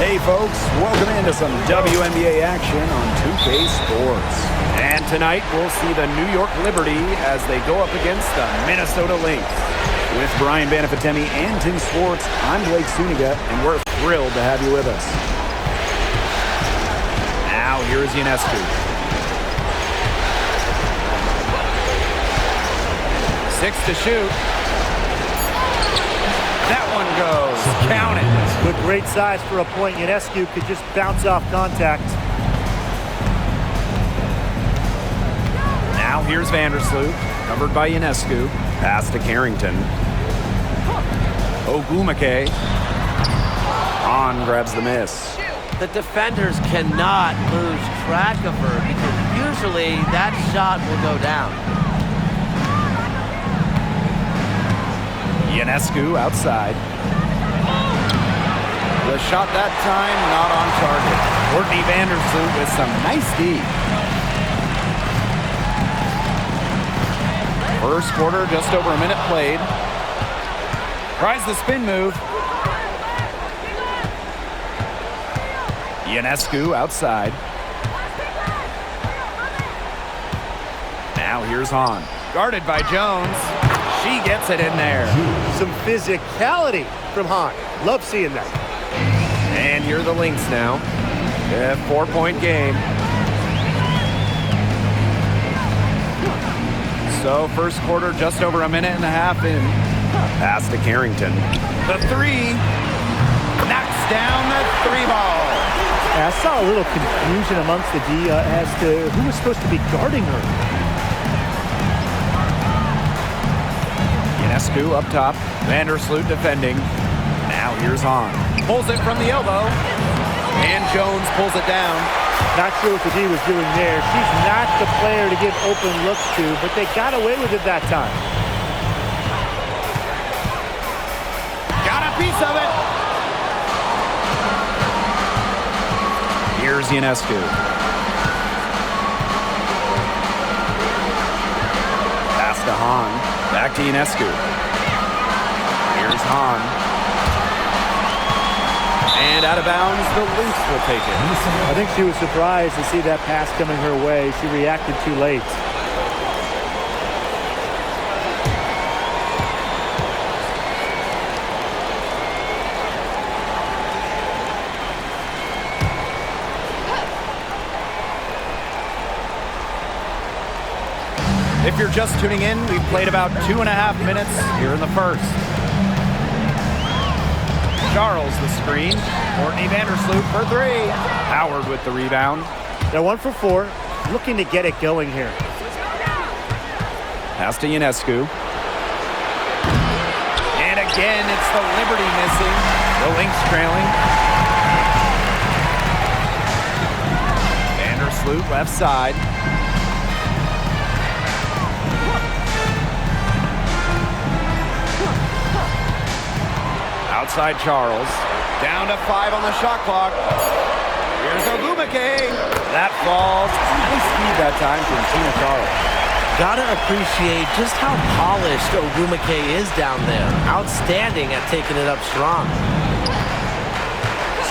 Hey folks, welcome into some WNBA action on 2K Sports. And tonight we'll see the New York Liberty as they go up against the Minnesota Lynx. With Brian Banafitemi and Tim Swartz, I'm Blake Suniga, and we're thrilled to have you with us. Now here's Ionescu. 6 to shoot. That one goes. Count it. With great size for a point, Ionescu could just bounce off contact. Now here's Vandersloot, covered by Ionescu. Pass to Carrington. Ogumake. On grabs the miss. The defenders cannot lose track of her because usually that shot will go down. Ionescu outside. The shot that time not on target. Courtney Vandersloot with some nice D. First quarter, just over a minute played. Tries the spin move. Ionescu outside. Now here's Hahn. Guarded by Jones. She gets it in there. Some physicality from Hahn. Love seeing that. And here are the Lynx now. A 4-point game. So first quarter, just over a minute and a half in. Pass to Carrington. The three. Knocks down the three ball. I saw a little confusion amongst the D as to who was supposed to be guarding her. Ionescu up top. Vandersloot defending. Now here's Hahn. Pulls it from the elbow. And Jones pulls it down. Not sure what the D was doing there. She's not the player to give open looks to, but they got away with it that time. Got a piece of it. Here's Ionescu. Pass to Hahn. Back to Ionescu. Here's Hahn. And out of bounds, the Lynx will take it. I think she was surprised to see that pass coming her way. She reacted too late. If you're just tuning in, we've played about 2.5 minutes here in the first. Charles the screen. Courtney Vandersloot for three. Howard with the rebound. They're 1 for 4. Looking to get it going here. Pass to Ionescu. And again, it's the Liberty missing. The Lynx trailing. Vandersloot left side. Outside Charles. Down to 5 on the shot clock. Here's Ogumake. That falls. Nice speed that time from Tina Charles. Gotta appreciate just how polished Ogumake is down there. Outstanding at taking it up strong.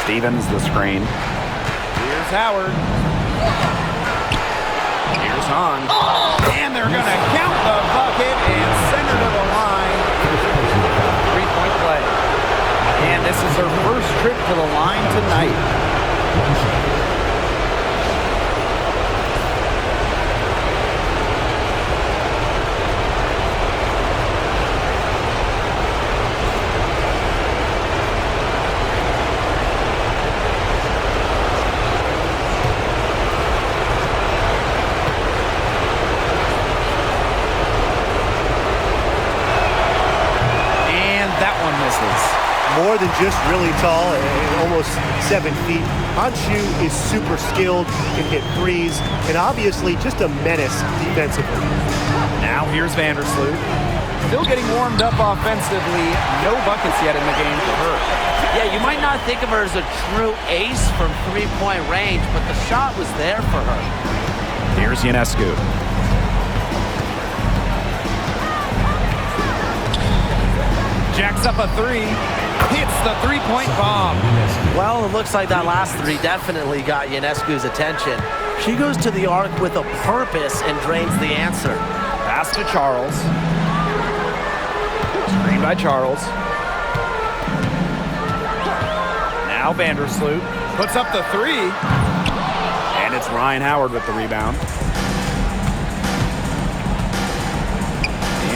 Stevens the screen. Here's Howard. Here's Hahn. And they're going to count the bucket and send her to the line. 3-point play. And this is her first trip to the line tonight. More than just really tall, almost 7 feet. Hanshu is super skilled, can hit threes, and obviously just a menace defensively. Now here's Vandersloot. Still getting warmed up offensively. No buckets yet in the game for her. Yeah, you might not think of her as a true ace from 3-point range, but the shot was there for her. Here's Ionescu. Jacks up a three. Hits the three-point bomb. Well, it looks like that last three definitely got Ionescu's attention. She goes to the arc with a purpose and drains the answer. Pass to Charles. Screen by Charles. Now Vandersloot puts up the three. And it's Ryan Howard with the rebound.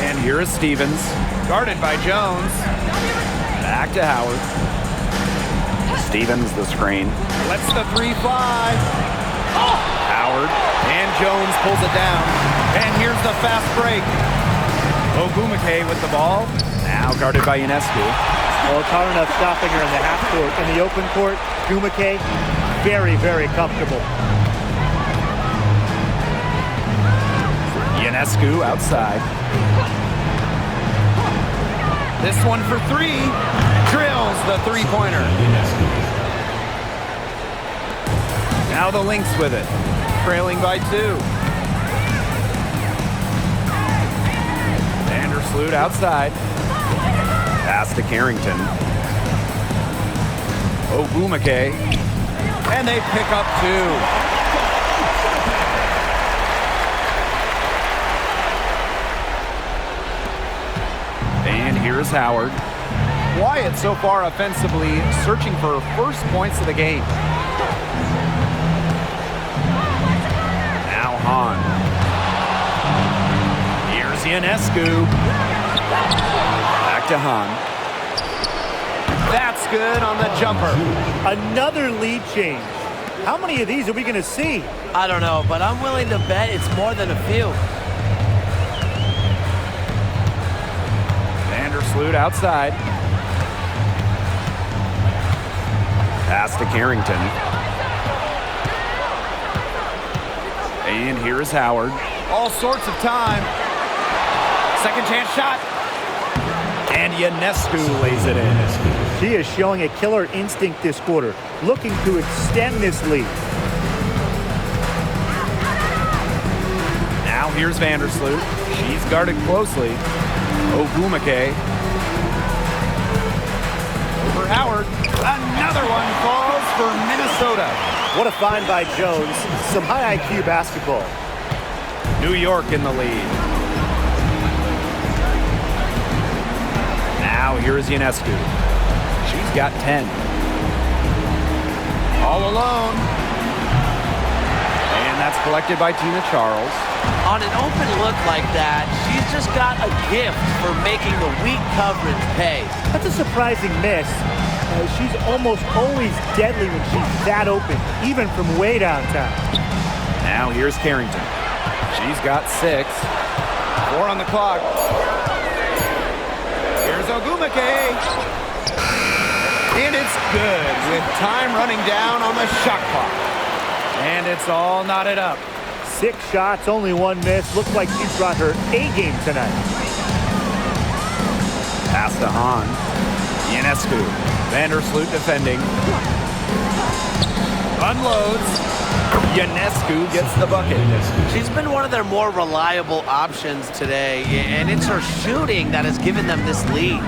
And here is Stevens. Guarded by Jones. Back to Howard. Stevens the screen. Lets the three fly. Howard. And Jones pulls it down. And here's the fast break. Ogumake with the ball. Now guarded by Ionescu. Well, it's hard enough stopping her in the half court. In the open court, Ogumake, very, very comfortable. Ionescu outside. This one for three. Drills the three-pointer. Now the Lynx with it. Trailing by 2. Vandersloot outside. Pass to Carrington. Ogumake. And they pick up 2. And here's Howard. Quiet so far offensively, searching for first points of the game. Now Hahn. Here's Ionescu. Back to Hahn. That's good on the jumper. Another lead change. How many of these are we going to see? I don't know, but I'm willing to bet it's more than a few. Vandersloot outside. Pass to Carrington. And here is Howard. All sorts of time. Second chance shot. And Ionescu lays it in. She is showing a killer instinct this quarter, looking to extend this lead. Now here's Vandersloot. She's guarded closely. Ogumake. Over Howard. Another one falls for Minnesota. What a find by Jones. Some high IQ basketball. New York in the lead. Now here is Ionescu. She's got 10. All alone. And that's collected by Tina Charles. On an open look like that, she's just got a gift for making the weak coverage pay. That's a surprising miss. She's almost always deadly when she's that open, even from way downtown. Now here's Carrington. She's got 6. 4 on the clock. Here's Ogumake. And it's good with time running down on the shot clock. And it's all knotted up. 6 shots, only 1 miss. Looks like she's brought her A-game tonight. Pass to Hahn. Ionescu. Vandersloot defending. Unloads. Ionescu gets the bucket. She's been one of their more reliable options today, and it's her shooting that has given them this lead.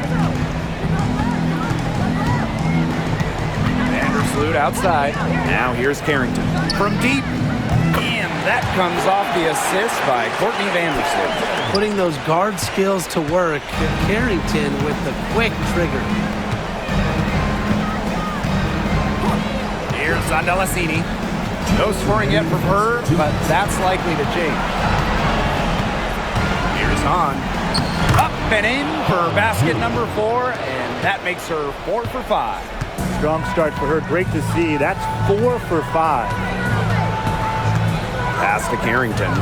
Vandersloot outside. Now here's Carrington. From deep. And that comes off the assist by Courtney Vandersloot. Putting those guard skills to work, Carrington with the quick trigger. Here's Zondalassini. No scoring yet from her, but that's likely to change. Here's Hahn. Up and in for basket number 4, and that makes her 4 for 5. Strong start for her. Great to see. That's 4 for 5. Pass to Carrington.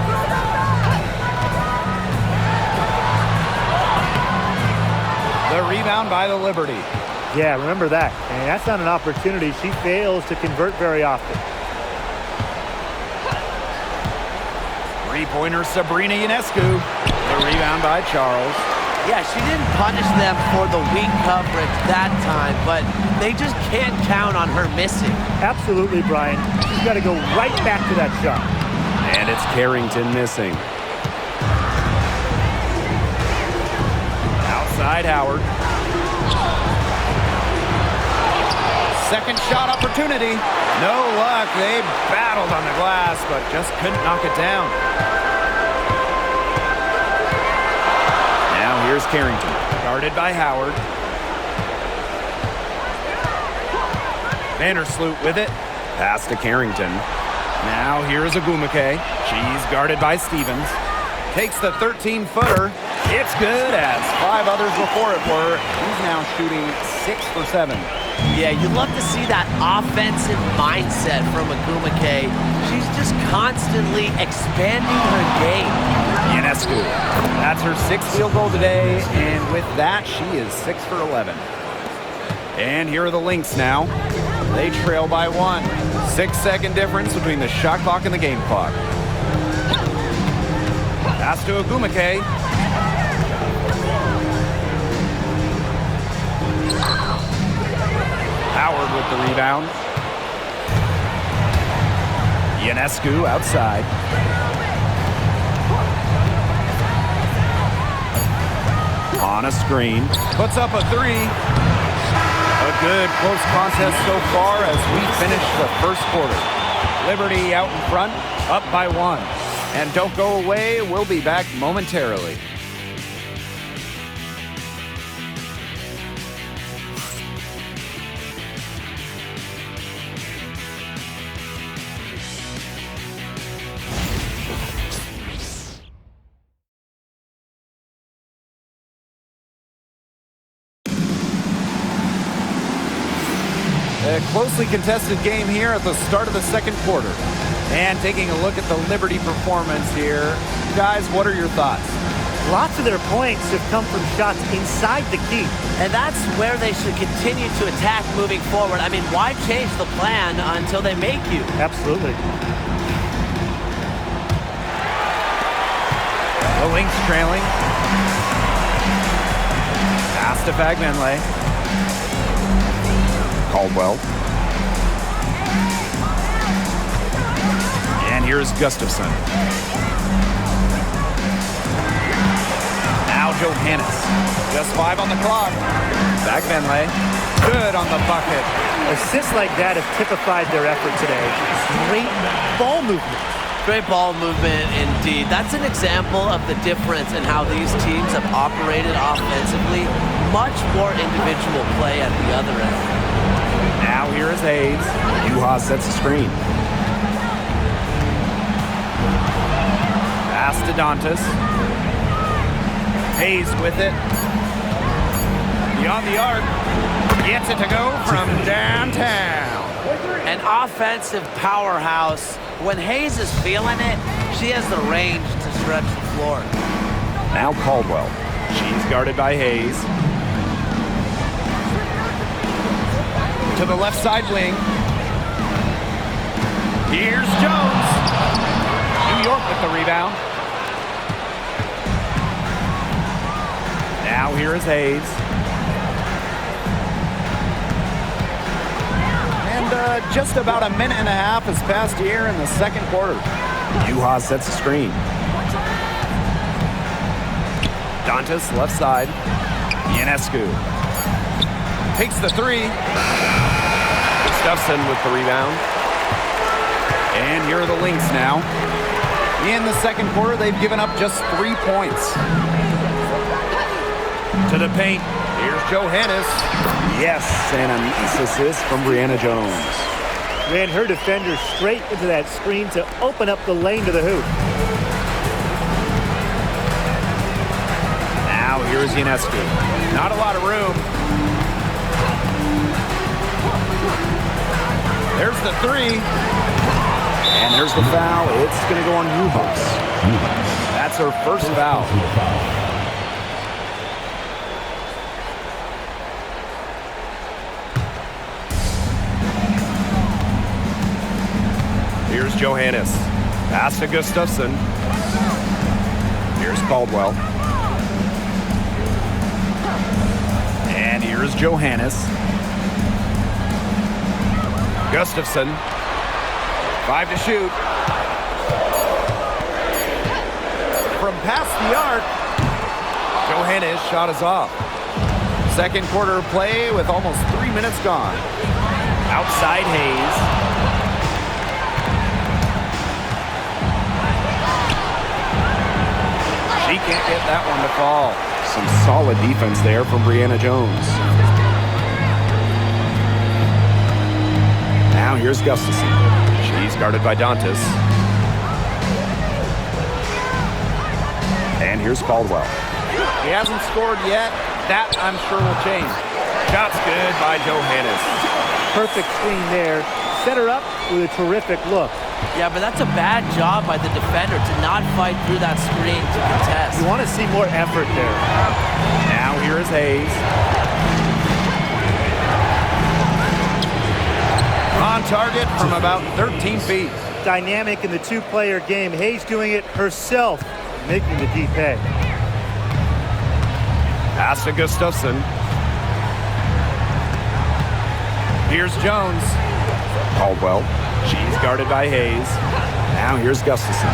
The rebound by the Liberty. Yeah, remember that. And that's not an opportunity she fails to convert very often. Three-pointer Sabrina Ionescu. The rebound by Charles. Yeah, she didn't punish them for the weak coverage that time, but they just can't count on her missing. Absolutely, Brian. She's got to go right back to that shot. And it's Carrington missing. Outside Howard. second shot opportunity. No luck. They battled on the glass, but just couldn't knock it down. Now here's Carrington, guarded by Howard. Vandersloot with it. Pass to Carrington. Now here's Agumake. She's guarded by Stevens. Takes the 13-footer. It's good, as 5 others before it were. He's now shooting 6 for 7. Yeah, you love to see that offensive mindset from Agumake. She's just constantly expanding her game. Ionescu. That's her 6th field goal today, and with that, she is 6 for 11. And here are the Lynx now. They trail by 1. 6-second difference between the shot clock and the game clock. Pass to Agumake. Howard with the rebound. Ionescu outside. On a screen. Puts up a 3. A good close contest so far as we finish the first quarter. Liberty out in front, up by 1. And don't go away, we'll be back momentarily. A closely contested game here at the start of the second quarter. And taking a look at the Liberty performance here. Guys, what are your thoughts? Lots of their points have come from shots inside the key. And that's where they should continue to attack moving forward. I mean, why change the plan until they make you? Absolutely. The Lynx trailing. Pass to Fagbenle. Caldwell. And here's Gustafson. Now Johannes. Just 5 on the clock. Fagbenle. Good on the bucket. Assists like that have typified their effort today. Great ball movement. Great ball movement indeed. That's an example of the difference in how these teams have operated offensively. Much more individual play at the other end. Now here is Hayes. Juha sets a screen. Pass to Dantas. Hayes with it. Beyond the arc. Gets it to go from downtown. An offensive powerhouse. When Hayes is feeling it, she has the range to stretch the floor. Now Caldwell. She's guarded by Hayes. To the left side wing. Here's Jones. New York with the rebound. Now here is Hayes. And just about a minute and a half has passed here in the second quarter. Juha sets a screen. Dantas left side. Ionescu takes the 3. Gustafson with the rebound. And here are the Lynx now. In the second quarter, they've given up just 3 points. To the paint. Here's Johannes. Yes, and a nice assist from Brianna Jones. Ran her defender straight into that screen to open up the lane to the hoop. Now here's Ionescu. Not a lot of room. There's the 3. And there's the foul. It's going to go on Juhas. That's her first foul. Here's Johannes. Pass to Gustafson. Here's Caldwell. And here's Johannes. Gustafson. 5 to shoot. From past the arc, Johannes' shot is off. Second quarter play with almost 3 minutes gone. Outside Hayes. She can't get that one to fall. Some solid defense there from Brianna Jones. Now here's Gustafson. She's guarded by Dantas. And here's Caldwell. He hasn't scored yet. That, I'm sure, will change. Shot's good by Johannes. Perfect screen there. Set her up with a terrific look. Yeah, but that's a bad job by the defender to not fight through that screen to contest. You want to see more effort there. Now here is Hayes. On target from about 13 feet. Dynamic in the two-player game. Hayes doing it herself, making the deep pay. Pass to Gustafson. Here's Jones. Caldwell. She's guarded by Hayes. Now here's Gustafson.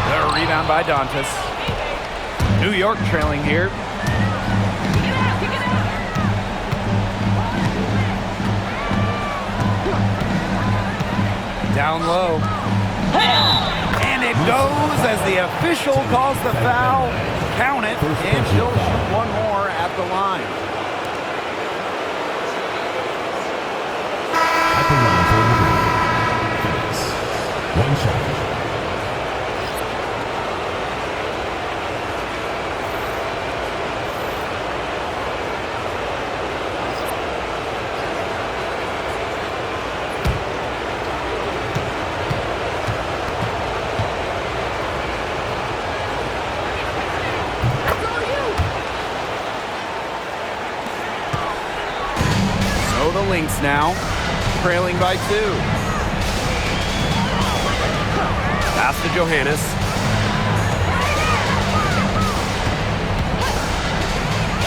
The rebound by Dantas. New York trailing here. Down low. And it goes as the official calls the foul. Count it, and she'll shoot one more at the line. At the line for Phoenix. One shot. The Lynx now, trailing by 2. Pass to Johannes.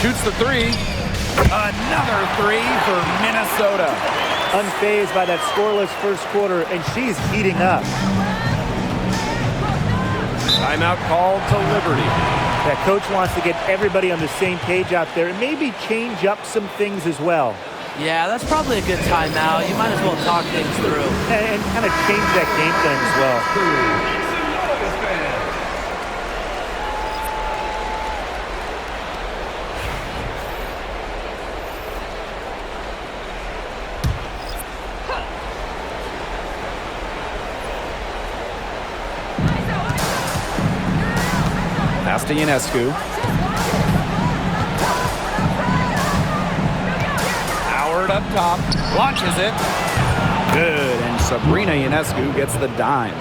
Shoots the 3. Another 3 for Minnesota. Unfazed by that scoreless first quarter, and she's heating up. Timeout called to Liberty. That coach wants to get everybody on the same page out there and maybe change up some things as well. Yeah, that's probably a good timeout. You might as well talk things through. And kind of change that game plan as well. Pass to Ionescu. Up top, launches it. Good, and Sabrina Ionescu gets the dime.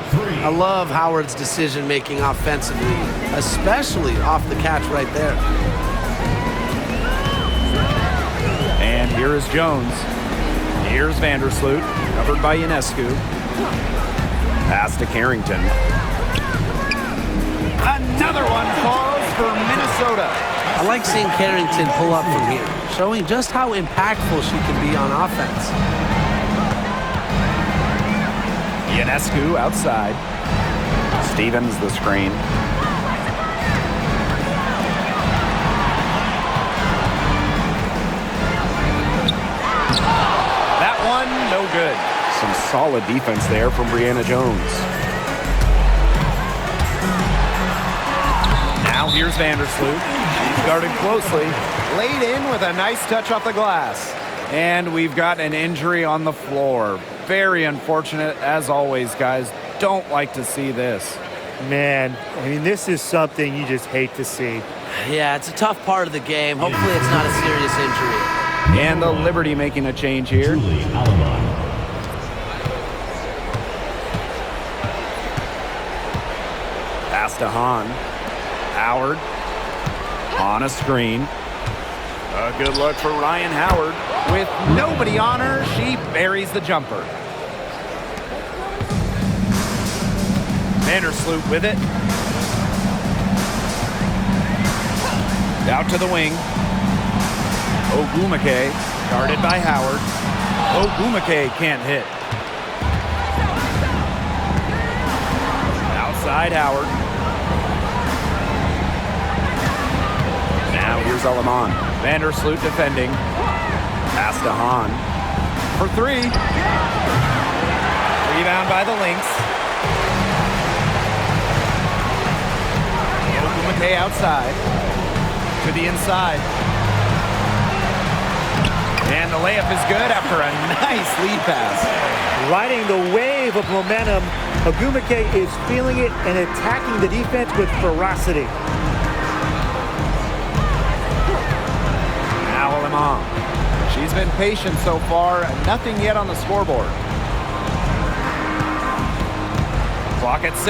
I love Howard's decision-making offensively, especially off the catch right there. And here is Jones. Here's Vandersloot, covered by Ionescu. Pass to Carrington. Another one falls for Minnesota. I like seeing Carrington pull up from here, showing just how impactful she can be on offense. Ionescu outside. Stevens the screen. That one, no good. Some solid defense there from Brianna Jones. Now here's Vandersloot. She's guarded closely. Laid in with a nice touch off the glass. And we've got an injury on the floor. Very unfortunate, as always, guys. Don't like to see this. Man, I mean, this is something you just hate to see. Yeah, it's a tough part of the game. Hopefully it's not a serious injury. And the Liberty making a change here. Pass to Hahn. Howard on a screen. A good look for Ryan Howard. With nobody on her, she buries the jumper. Vandersloot with it. Out to the wing. Ogumake, guarded by Howard. Ogumake can't hit. Outside Howard. Sullivan. Vandersloot defending. Pass to Hahn. For three. Rebound by the Lynx. Ogumake outside. To the inside. And the layup is good after a nice lead pass. Riding the wave of momentum, Ogumake is feeling it and attacking the defense with ferocity. Now Limon. She's been patient so far. Nothing yet on the scoreboard. Clock at 6.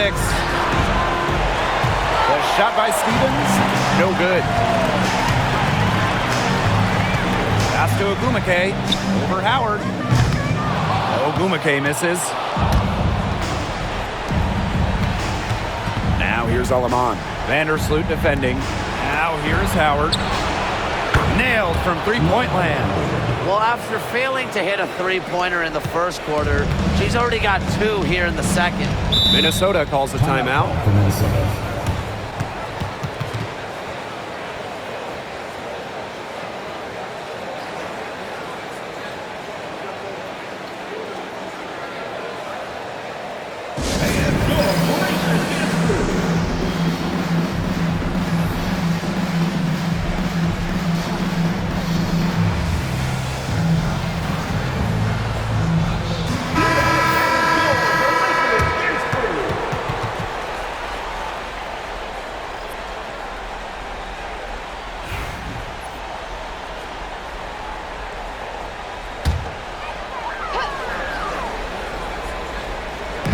The shot by Stevens, no good. Pass to Ogumake, over Howard. Ogumake misses. Now here's Aleman. Vandersloot defending. Now here's Howard. Nailed from three-point land. Well, after failing to hit a three-pointer in the first quarter, she's already got 2 here in the second. Minnesota calls a timeout. For Minnesota.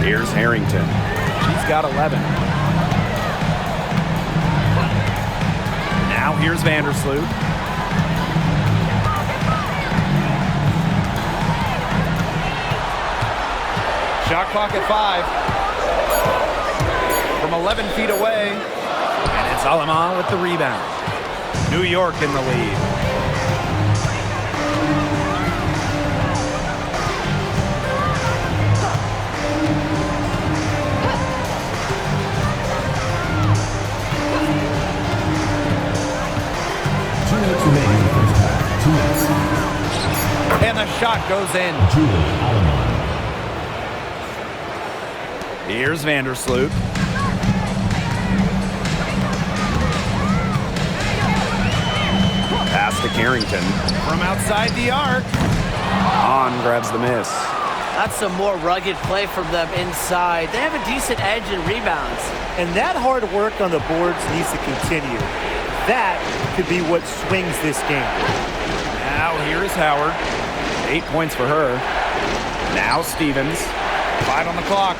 Here's Harrington. She's got 11. Now here's Vandersloot. Shot clock at 5. From 11 feet away. And it's Aleman with the rebound. New York in the lead. And the shot goes in. Here's Vandersloot. Pass to Carrington. From outside the arc. Hahn grabs the miss. That's some more rugged play from them inside. They have a decent edge in rebounds. And that hard work on the boards needs to continue. That could be what swings this game. Now here's Howard. 8 points for her. Now Stevens. 5 on the clock.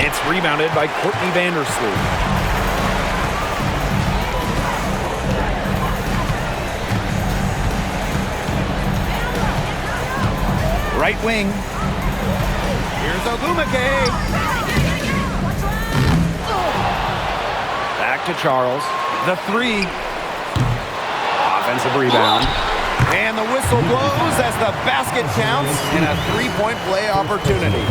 It's rebounded by Courtney Vandersloot. Right wing. Here's Ogumake. Back to Charles. The 3. Offensive rebound. And the whistle blows as the basket counts in a 3-point play opportunity.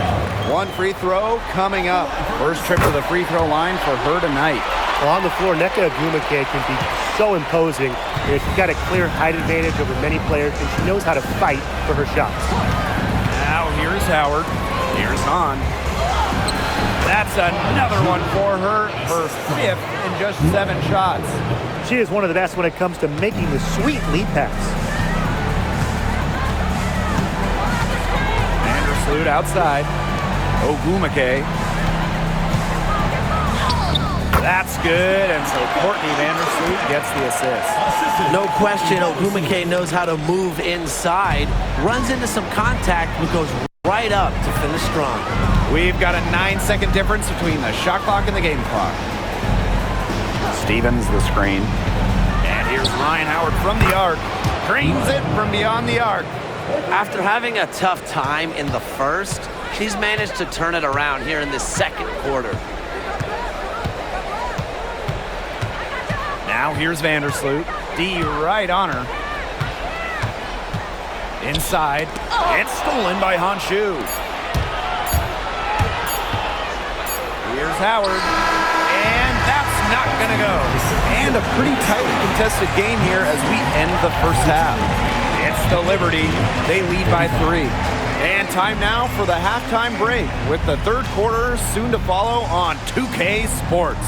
1 free throw coming up. First trip to the free throw line for her tonight. Well, on the floor, Nneka Ogumake can be so imposing. She's got a clear height advantage over many players, and she knows how to fight for her shots. Now here's Howard. Here's Hahn. That's another one for her. Her 5th in just 7 shots. She is one of the best when it comes to making the sweet lead pass. Vandersloot outside. Ogumake. That's good, and so Courtney Vandersloot gets the assist. No question, Ogumake knows how to move inside, runs into some contact, and goes right up to finish strong. We've got a 9-second difference between the shot clock and the game clock. Stevens the screen. And here's Ryan Howard from the arc. Drains it from beyond the arc. After having a tough time in the first, she's managed to turn it around here in the second quarter. Now here's Vandersloot. D right on her. Inside. It's stolen by Honshu. Here's Howard. And that's not going And a pretty tightly contested game here as we end the first half. It's the Liberty. They lead by 3. And time now for the halftime break with the third quarter soon to follow on 2K Sports.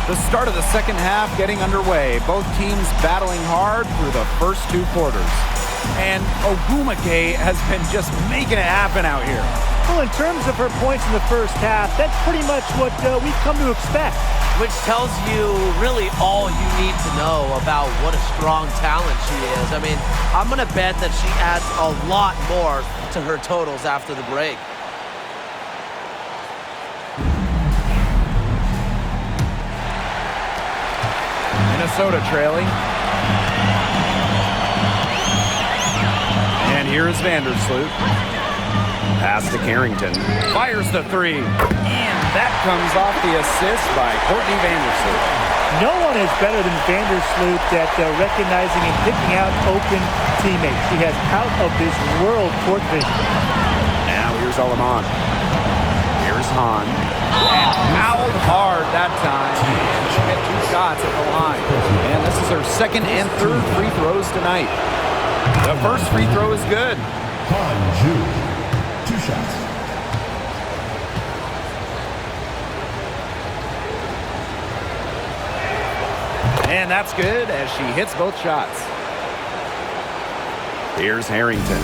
The start of the second half getting underway. Both teams battling hard through the first 2 quarters. And Ogumake has been just making it happen out here. Well, in terms of her points in the first half, that's pretty much what we've come to expect. Which tells you really all you need to know about what a strong talent she is. I mean, I'm going to bet that she adds a lot more to her totals after the break. Minnesota trailing. And here's Vandersloot. Pass to Carrington. Fires the 3. And that comes off the assist by Courtney Vandersloot. No one is better than Vandersloot at recognizing and picking out open teammates. She has out-of-this-world court vision. Now here's Aleman. Here's Hahn. And fouled hard that time. And she hit 2 shots at the line. And this is her second and third free throws tonight. The first free throw is good. Han Ju, 2 shots. And that's good as she hits both shots. Here's Harrington.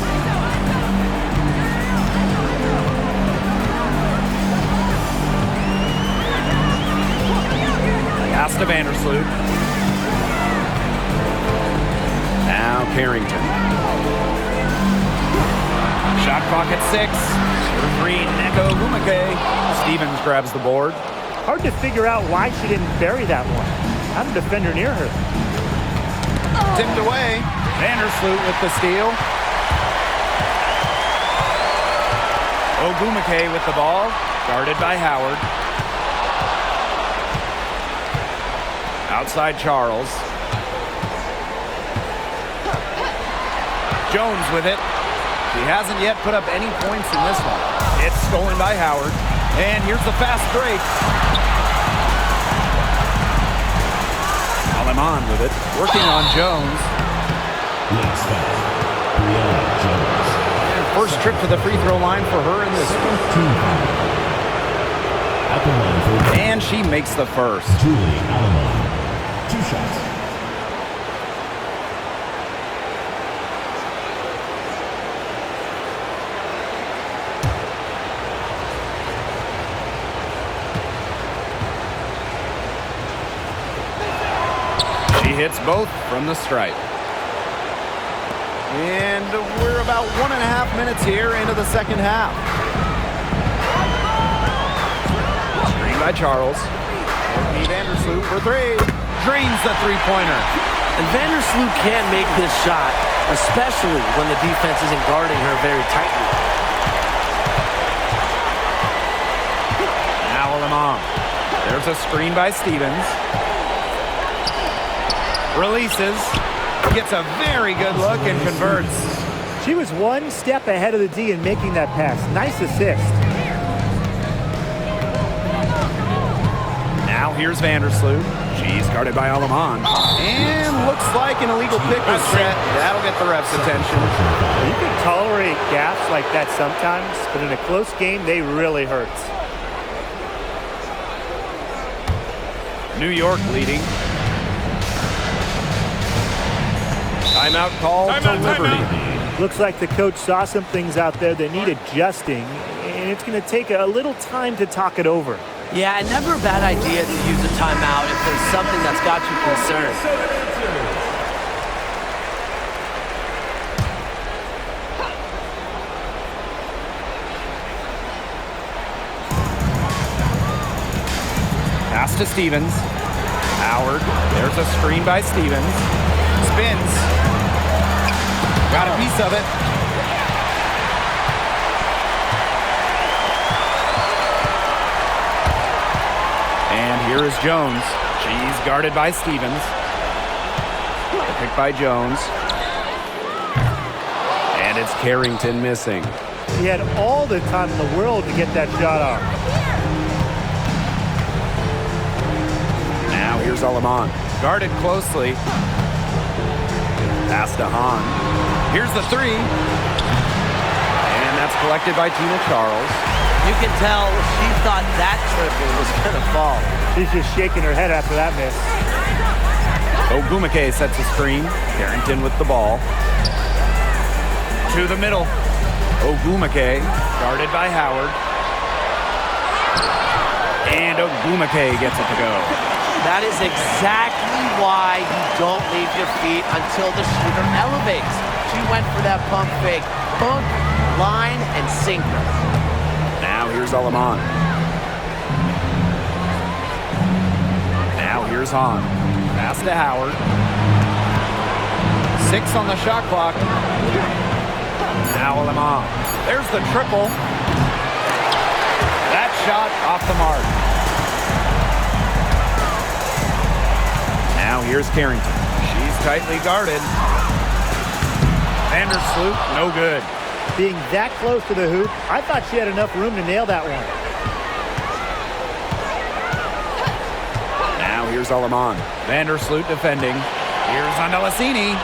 Pass to Vandersloot. Now Carrington. Shot clock at 6. Referee Neko Ogumake. Stevens grabs the board. Hard to figure out why she didn't bury that one. Not a defender near her. Tipped away. Vandersloot with the steal. Ogumake with the ball. Guarded by Howard. Outside Charles. Jones with it. He hasn't yet put up any points in this one. It's stolen by Howard. And here's the fast break. Aleman with it. Working on Jones. Next up, Brianna Jones. And first trip to the free throw line for her in this one. 15 at the line for And she makes the first. Julie Aleman, 2 shots. She hits both from the stripe. And we're about 1.5 minutes here into the second half. Screen by Charles. Courtney Vandersloot for 3. Drains the 3-pointer. And Vandersloot can make this shot, especially when the defense isn't guarding her very tightly. Now Aleman. There's a screen by Stevens. Releases. Gets a very good look and converts. She was one step ahead of the D in making that pass. Nice assist. Now here's Vandersloot. She's guarded by Aleman. And looks like an illegal pick was set. That'll get the ref's attention. You can tolerate gaps like that sometimes, but in a close game, they really hurt. New York leading. Timeout called to Liberty. Looks like the coach saw some things out there that need adjusting, and it's going to take a little time to talk it over. Yeah, and never a bad idea to use a timeout if there's something that's got you concerned. Pass to Stevens. Howard. There's a screen by Stevens. Spins. Got a piece of it. And here is Jones. She's guarded by Stevens. Picked by Jones. And it's Carrington missing. He had all the time in the world to get that shot off. Now here's Alaman. Guarded closely. Pass to Hahn. Here's the three. And that's collected by Tina Charles. You can tell she thought that triple was going to fall. She's just shaking her head after that miss. Ogumake sets a screen. Carrington with the ball. To the middle. Ogumake, guarded by Howard. And Ogumake gets it to go. That is exactly why you don't leave your feet until the shooter elevates. She went for that pump fake. Hook, line, and sinker. Now here's Alaman. Now here's Hahn. Pass to Howard. 6 on the shot clock. Now Alaman. There's the triple. That shot off the mark. Now here's Carrington. She's tightly guarded. Vandersloot, no good. Being that close to the hoop, I thought she had enough room to nail that one. Now here's Alaman. Vandersloot defending. Here's Andalasini.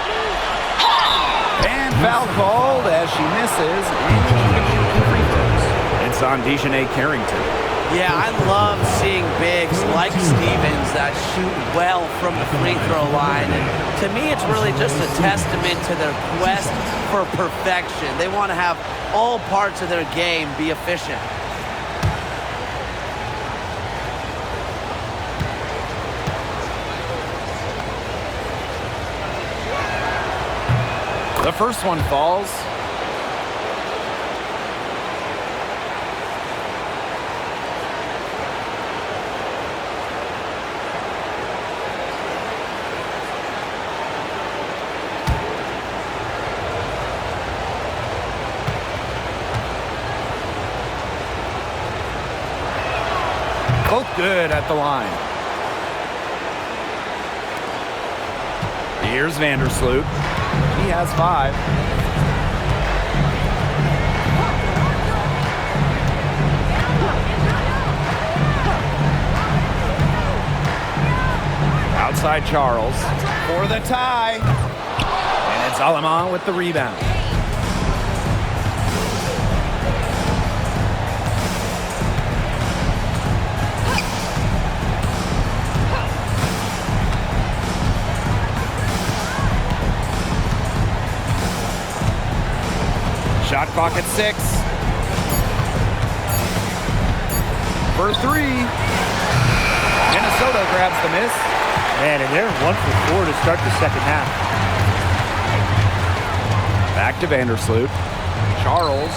And foul called as she misses. And she can shoot 2 free throws. It's on Dejanay Carrington. Yeah, I love seeing bigs like Stevens that shoot well from the free throw line. And to me, it's really just a testament to their quest for perfection. They want to have all parts of their game be efficient. The first one falls. Both good at the line. Here's Vandersloot. He has 5. Outside Charles for the tie. And it's Alaman with the rebound. Shot clock at 6. For 3. Minnesota grabs the miss. Man, and they're 1 for 4 to start the second half. Back to Vandersloot. Charles.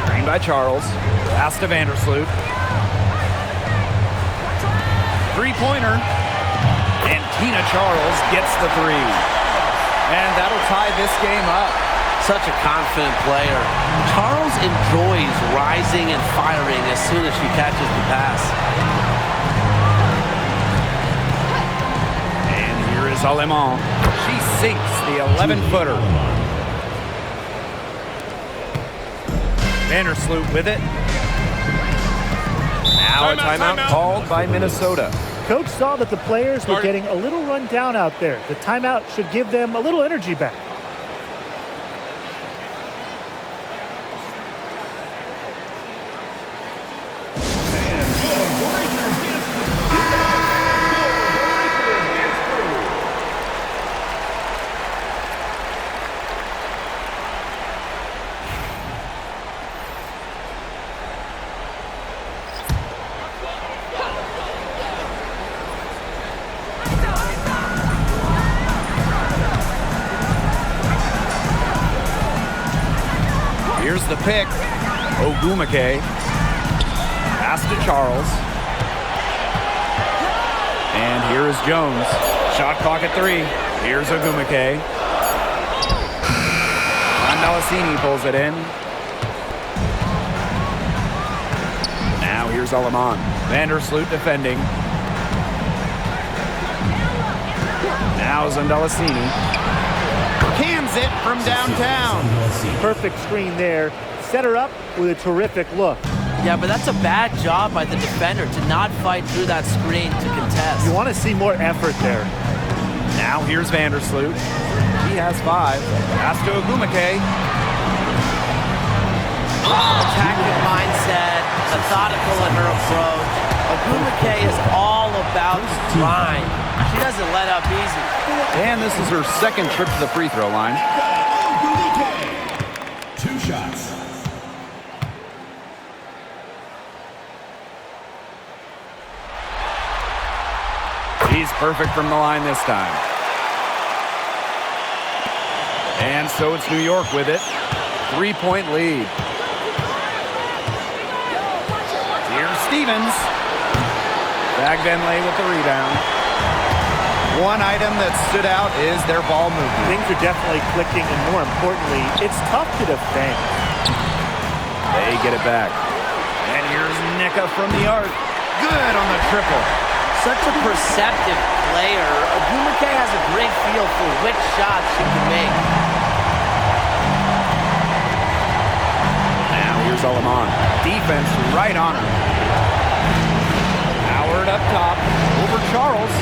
Screen by Charles. Pass to Vandersloot. 3-pointer. And Tina Charles gets the 3. And that'll tie this game up. Such a confident player. Charles enjoys rising and firing as soon as she catches the pass. And here is Alaman. She sinks the 11-footer. Vandersloot with it. Now a timeout called by Minnesota. Coach saw that the players were getting a little run down out there. The timeout should give them a little energy back. Here's the pick. Ogumake. Pass to Charles. And here is Jones. Shot clock at 3. Here's Ogumake. Andalasini pulls it in. Now here's Alaman. Vandersloot defending. Now Zandalasini. Cans it from downtown. Perfect screen there. Set her up with a terrific look. Yeah, but that's a bad job by the defender to not fight through that screen to contest. You want to see more effort there. Now here's Vandersloot. He has 5. Pass to Ogumake. Attacking mindset, methodical in her approach. Ogumake is all about grind. She doesn't let up easy. And this is her second trip to the free throw line. 2 shots. He's perfect from the line this time. And so it's New York with it. 3-point lead. Here's Stevens. Bagbenley with the rebound. One item that stood out is their ball movement. Things are definitely clicking, and more importantly, it's tough to defend. They get it back. And here's Nika from the arc. Good on the triple. Such a perceptive player. Ogumake has a great feel for which shots she can make. Now here's Alaman. Defense right on her. Howard up top. Over Charles.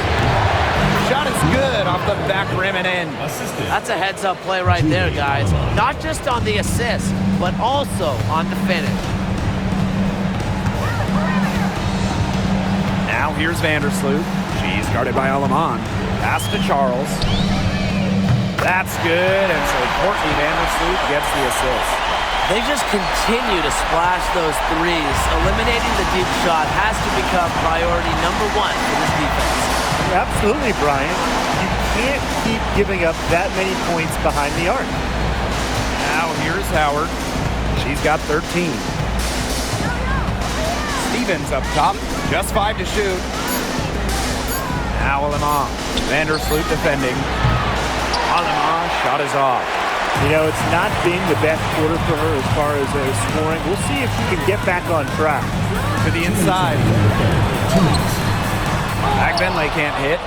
Shot is good off the back rim and in. That's a heads-up play right there, guys. Not just on the assist, but also on the finish. Now here's Vandersloot. She's guarded by Alaman. Pass to Charles. That's good, and so Courtney Vandersloot gets the assist. They just continue to splash those threes. Eliminating the deep shot has to become priority number 1 for this defense. Absolutely, Brian. You can't keep giving up that many points behind the arc. Now here's Howard. She's got 13. Stevens up top. Just 5 to shoot. Now Alaman. Vandersloot defending. Alaman shot is off. You know, it's not been the best quarter for her as far as scoring. We'll see if she can get back on track. To the inside. Bagbenley can't hit.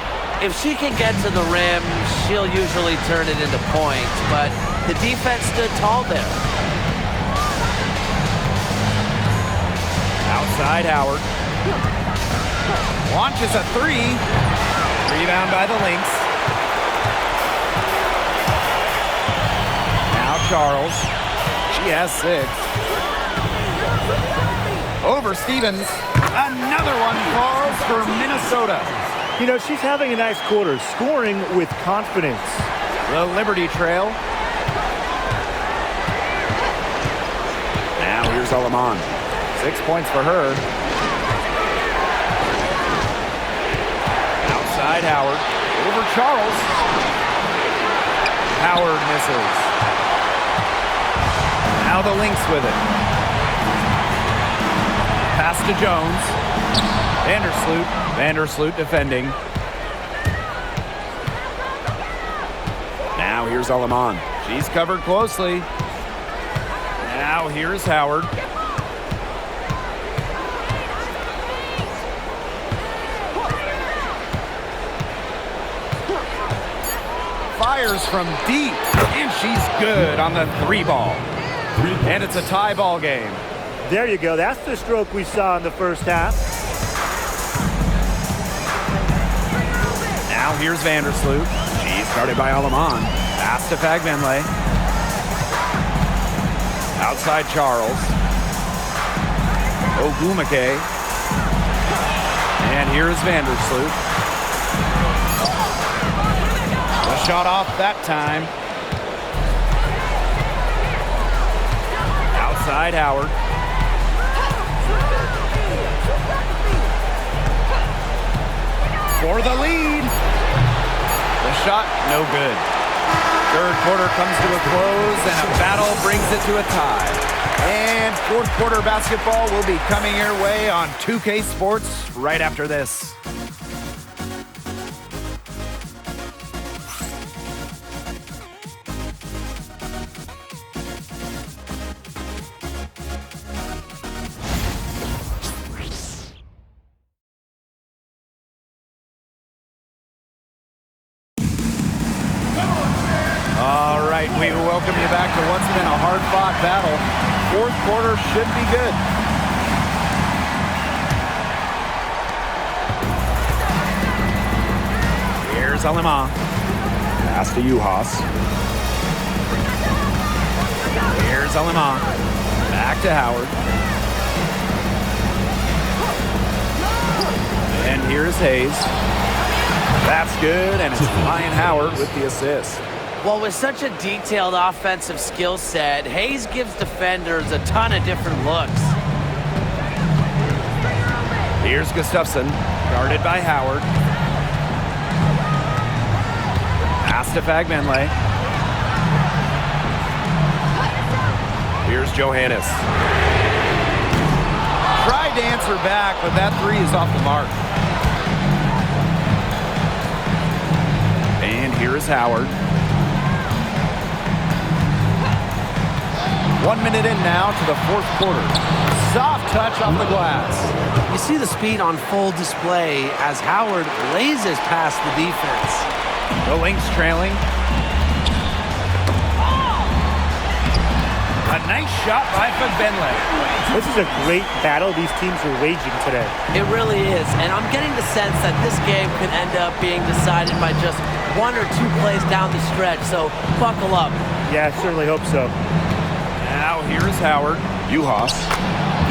If she can get to the rim, she'll usually turn it into points, but the defense stood tall there. Outside Howard. Launches a 3. Rebound by the Lynx. Now Charles. She has 6. Over Stevens. Another one falls for Minnesota. You know, she's having a nice quarter, scoring with confidence. The Liberty trail. Now here's Alaman. 6 points for her. Outside Howard. Over Charles. Howard misses. Now the Lynx with it. Pass to Jones. Vandersloot defending. Now here's Alaman. She's covered closely. Now here's Howard. Fires from deep, and she's good on the 3 ball. And it's a tie ball game. There you go. That's the stroke we saw in the first half. Now here's Vandersloot. She's guarded by Alaman. Pass to Bagbenley. Outside Charles. Ogumake. And here's Vandersloot. The shot off that time. Outside Howard. For the lead. The shot, no good. Third quarter comes to a close, and a battle brings it to a tie. And fourth quarter basketball will be coming your way on 2K Sports right after this. All right, we welcome you back to what's been a hard-fought battle. Fourth quarter should be good. Here's Alema. Pass to Uhas. Here's Alema. Back to Howard. And here's Hayes. That's good, and it's Ryan Howard with the assist. Well, with such a detailed offensive skill set, Hayes gives defenders a ton of different looks. Here's Gustafson, guarded by Howard. Pass to Fagbenle. Here's Johannes. Tried to answer back, but that three is off the mark. And here is Howard. 1 minute in now to the fourth quarter. Soft touch off the glass. You see the speed on full display as Howard blazes past the defense. The Lynx trailing. A nice shot by Fagbenle. This is a great battle these teams are waging today. It really is, and I'm getting the sense that this game could end up being decided by just one or two plays down the stretch, so buckle up. Yeah, I certainly hope so. Now here's Howard. Uhas.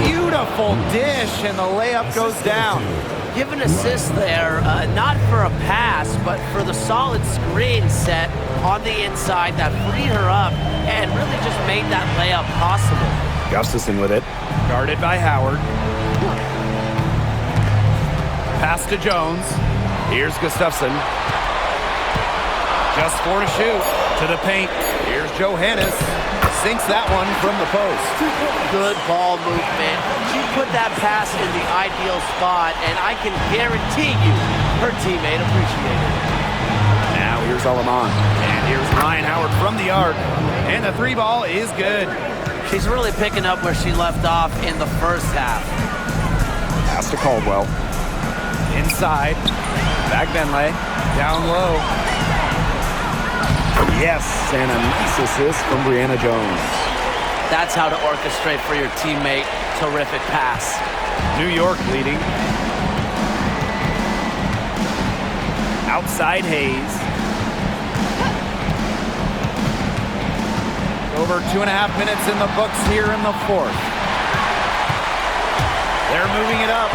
Beautiful dish, and the layup goes down. Give an assist there, not for a pass, but for the solid screen set on the inside that freed her up and really just made that layup possible. Gustafson with it. Guarded by Howard. Pass to Jones. Here's Gustafson. Just 4 to shoot. To the paint. Here's Johannes. Sinks that one from the post. Good ball movement. She put that pass in the ideal spot, and I can guarantee you her teammate appreciated it. Now here's Alaman. And here's Ryan Howard from the arc. And the three ball is good. She's really picking up where she left off in the first half. Pass to Caldwell. Inside. Fagbenle. Down low. Yes, and a nice assist from Brianna Jones. That's how to orchestrate for your teammate. Terrific pass. New York leading. Outside Hayes. Over 2.5 minutes in the books here in the fourth. They're moving it up.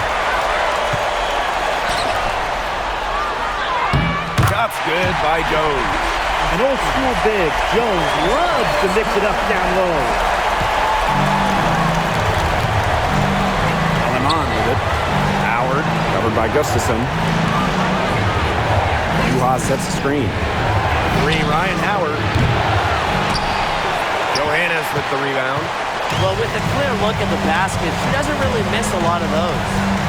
Shot's good by Jones. An old school big. Jones loves to mix it up down low. Alaman with it. Howard, covered by Gustafson. Uhas sets the screen. Three, Ryan Howard. Johannes with the rebound. Well, with a clear look at the basket, she doesn't really miss a lot of those.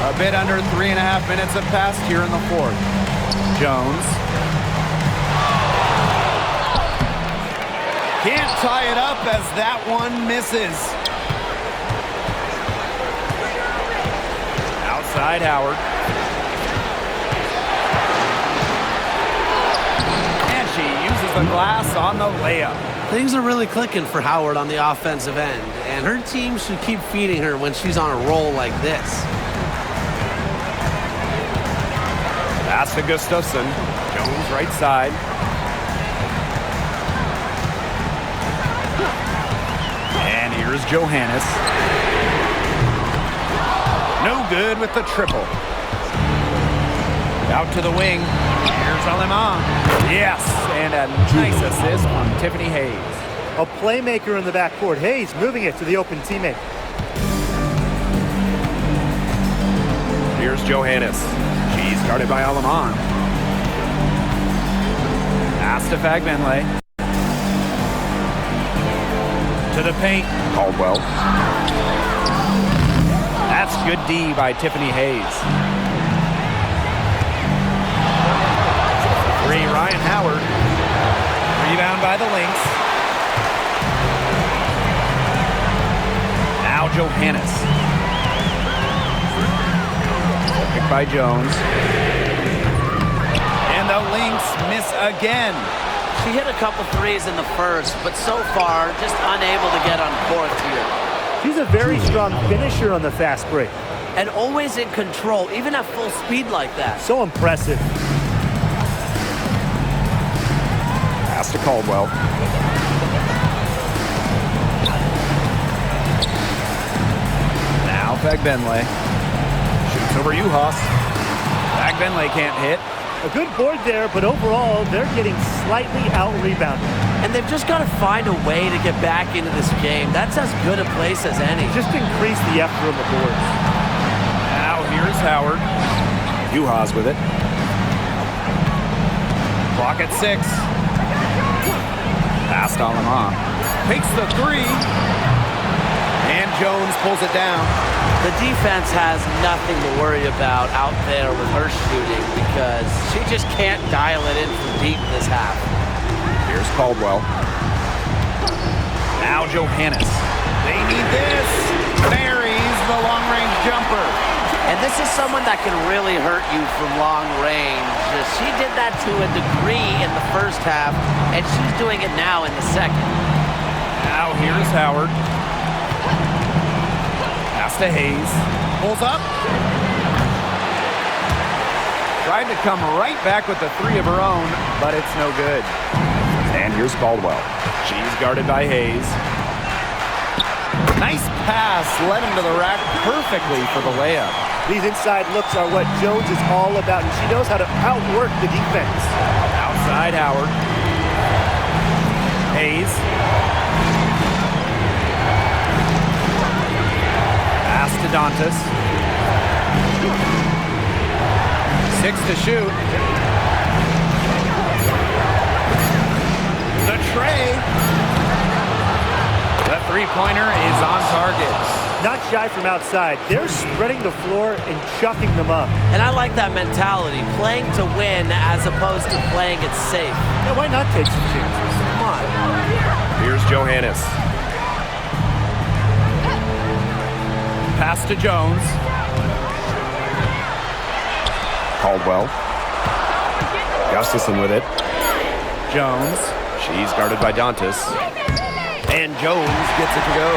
A bit under 3.5 minutes have passed here in the fourth. Jones. Can't tie it up as that one misses. Outside Howard. And she uses the glass on the layup. Things are really clicking for Howard on the offensive end, and her team should keep feeding her when she's on a roll like this. Pass to Gustafson. Jones right side. And here's Johannes. No good with the triple. Out to the wing. Here's Alema. Yes, and a nice assist from Tiffany Hayes. A playmaker in the backcourt. Hayes moving it to the open teammate. Here's Johannes. She's guarded by Alaman. Pass to Fagbenle. To the paint. Caldwell. That's good D by Tiffany Hayes. 3, Ryan Howard. Rebound by the Lynx. Now Johannes. Picked by Jones. And the Lynx miss again. She hit a couple threes in the first, but so far just unable to get on fourth here. She's a very strong finisher on the fast break. And always in control, even at full speed like that. So impressive. Pass to Caldwell. Now Fagbenle. Shoots over Uhas. Fagbenle can't hit. A good board there, but overall, they're getting slightly out-rebounded. And they've just got to find a way to get back into this game. That's as good a place as any. Just increase the effort on the boards. Now here's Howard. Uhas with it. Clock at 6. Pass to Alama. Takes the 3. And Jones pulls it down. The defense has nothing to worry about out there with her shooting because she just can't dial it in from deep this half. Here's Caldwell. Now Johannes. They need this. Buries the long-range jumper. And this is someone that can really hurt you from long range. She did that to a degree in the first half, and she's doing it now in the second. Now here's Howard. Pass to Hayes. Pulls up. Tried to come right back with the 3 of her own, but it's no good. And here's Caldwell. She's guarded by Hayes. Nice pass. Led him to the rack perfectly for the layup. These inside looks are what Jones is all about, and she knows how to outwork the defense. Outside Howard. Hayes. Pass to Dantas. 6 to shoot. The tray. The three-pointer is on target. Not shy from outside. They're spreading the floor and chucking them up. And I like that mentality, playing to win as opposed to playing it safe. Yeah, why not take some chances? Come on. Here's Johannes. Pass to Jones. Caldwell. Gustafson with it. Jones. She's guarded by Dantas. And Jones gets it to go.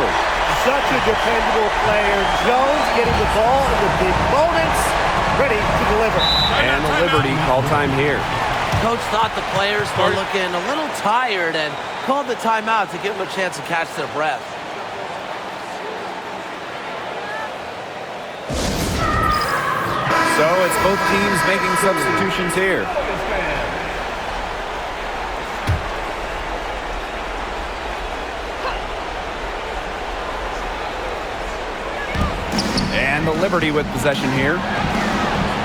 Such a dependable player. Jones getting the ball in the big moments, ready to deliver. And the Liberty call time here. Coach thought the players were looking a little tired and called the timeout to give them a chance to catch their breath. So it's both teams making substitutions here. And the Liberty with possession here.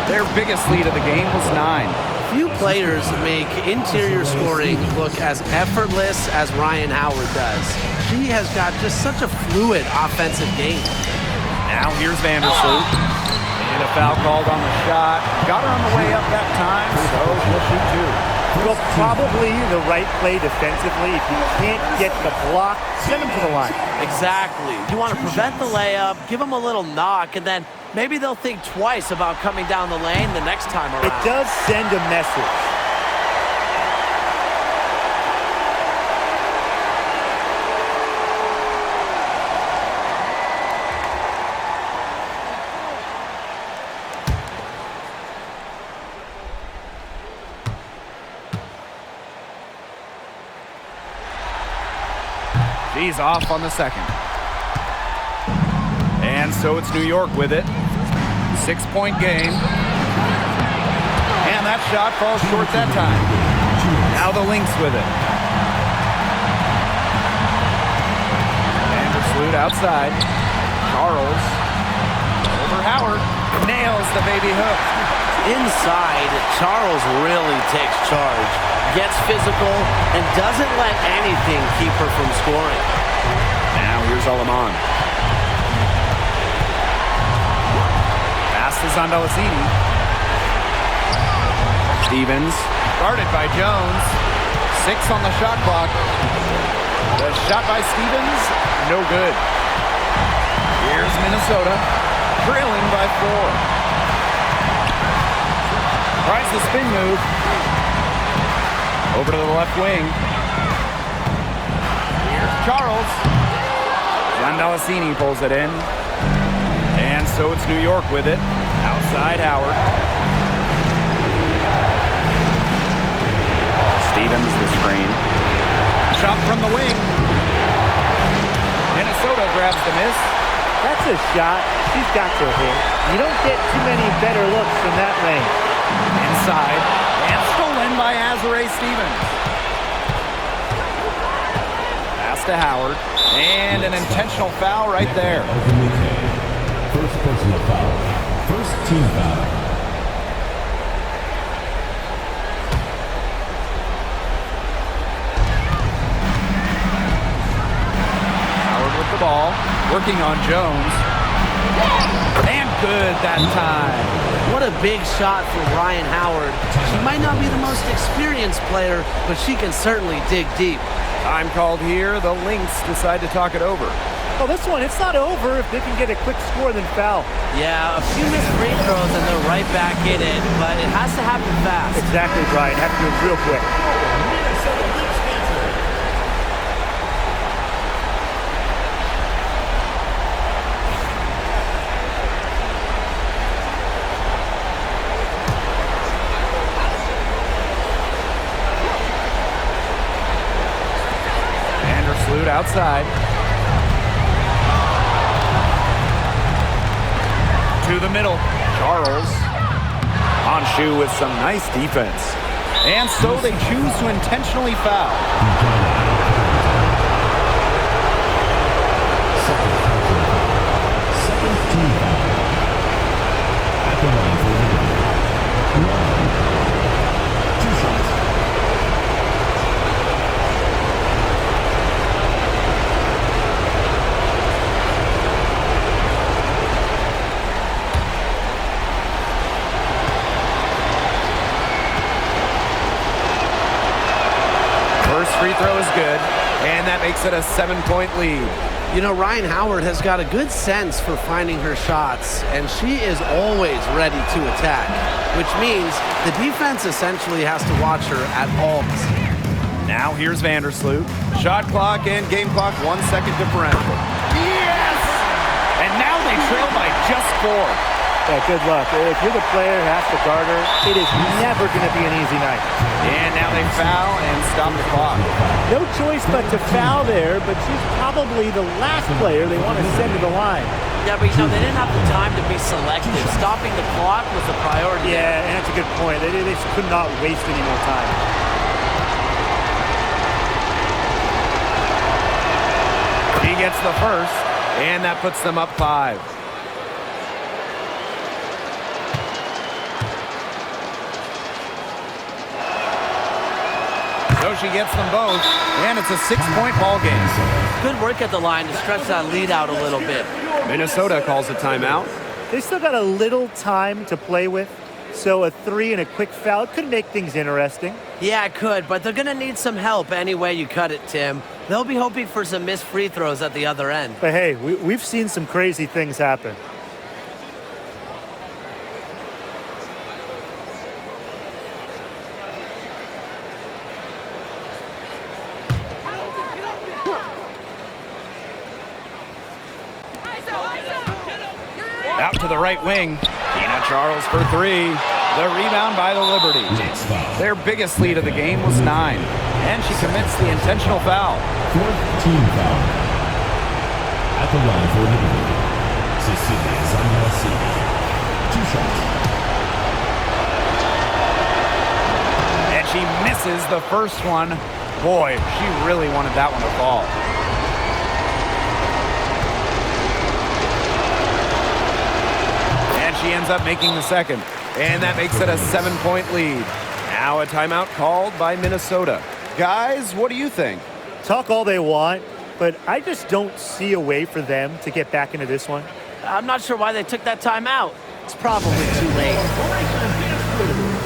Their biggest lead of the game was 9. Few players make interior scoring look as effortless as Ryan Howard does. She has got just such a fluid offensive game. Now here's Vandersloot. And a foul called on the shot. Got her on the way up that time, so she'll shoot 2. Well, probably the right play defensively. If you can't get the block, send them to the line. Exactly. You want to prevent the layup, give them a little knock, and then maybe they'll think twice about coming down the lane the next time around. It does send a message. She's off on the second. And so it's New York with it. 6-point game. And that shot falls short that time. Now the Lynx with it. Vandersloot outside. Charles over Howard. Nails the baby hook. Inside, Charles really takes charge, gets physical, and doesn't let anything keep her from scoring. Now here's Alamon. Pass to Zondalacini. Stevens, guarded by Jones. 6 on the shot clock. The shot by Stevens, no good. Here's Minnesota, trailing by 4. Tries the spin move. Over to the left wing. Here's Charles. Zondalacini pulls it in. And so it's New York with it. Outside Howard. Stevens the screen. Shot from the wing. Minnesota grabs the miss. That's a shot she's got to hit. You don't get too many better looks from that range. Inside. And stolen by Azare Stevens. Pass to Howard. And an intentional foul right there. First personal foul. First team foul. Howard with the ball. Working on Jones. And good that time. What a big shot from Ryan Howard. She might not be the most experienced player, but she can certainly dig deep. Time called here. The Lynx decide to talk it over. Well, this one, it's not over if they can get a quick score then foul. Yeah, a few missed free throws and they're right back in it, but it has to happen fast. Exactly, Brian. Have to do it real quick. Outside. To the middle. Charles. Honshu with some nice defense. And so they choose to intentionally foul. Second team foul. At the line for Liberty. 2 shots. Free throw is good, and that makes it a 7-point lead. You know, Ryan Howard has got a good sense for finding her shots, and she is always ready to attack, which means the defense essentially has to watch her at all. Now here's Vandersloot. Shot clock and game clock 1 second differential. Yes! And now they trail by just 4. Yeah, good luck. If you're the player who has to guard her, it is never going to be an easy night. And now they foul and stop the clock. No choice but to foul there, but she's probably the last player they want to send to the line. Yeah, but you know, they didn't have the time to be selective. Stopping the clock was a priority. Yeah, and that's a good point. They just could not waste any more time. He gets the first, and that puts them up 5. So she gets them both, and it's a 6-point ball game. Good work at the line to stretch that lead out a little bit. Minnesota calls a timeout. They still got a little time to play with, so a 3 and a quick foul could make things interesting. Yeah, it could, but they're going to need some help any way you cut it, Tim. They'll be hoping for some missed free throws at the other end. But hey, we've seen some crazy things happen. Out to the right wing. Tina Charles for 3. The rebound by the Liberty. Their biggest lead of the game was 9. And she commits the intentional foul. 4th team foul. At the line for Liberty. Cecilia Zondalacini. 2 shots. And she misses the first one. Boy, she really wanted that one to fall. And she ends up making the second. And that makes it a 7-point lead. Now a timeout called by Minnesota. Guys, what do you think? Talk all they want, but I just don't see a way for them to get back into this one. I'm not sure why they took that timeout. It's probably too late.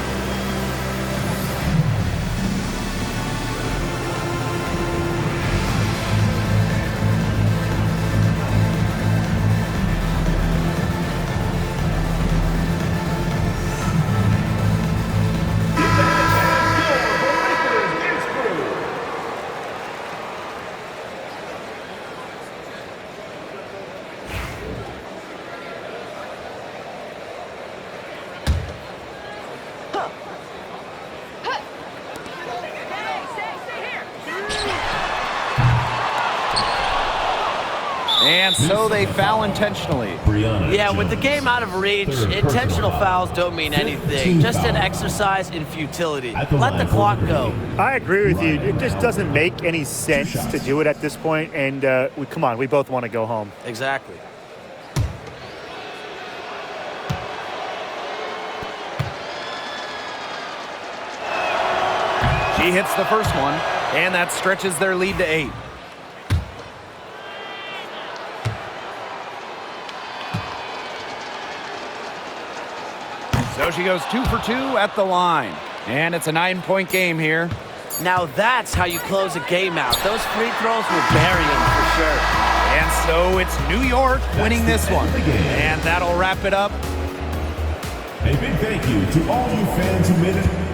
And so they foul intentionally. Yeah, with the game out of reach, intentional fouls don't mean anything. Just an exercise in futility. Let the clock go. I agree with you. It just doesn't make any sense to do it at this point, and come on, we both want to go home. Exactly. She hits the first one, and that stretches their lead to 8. So she goes 2 for 2 at the line. And it's a 9-point game here. Now that's how you close a game out. Those free throws will bury him for sure. And so it's New York winning this one. And that'll wrap it up. A big thank you to all you fans who made it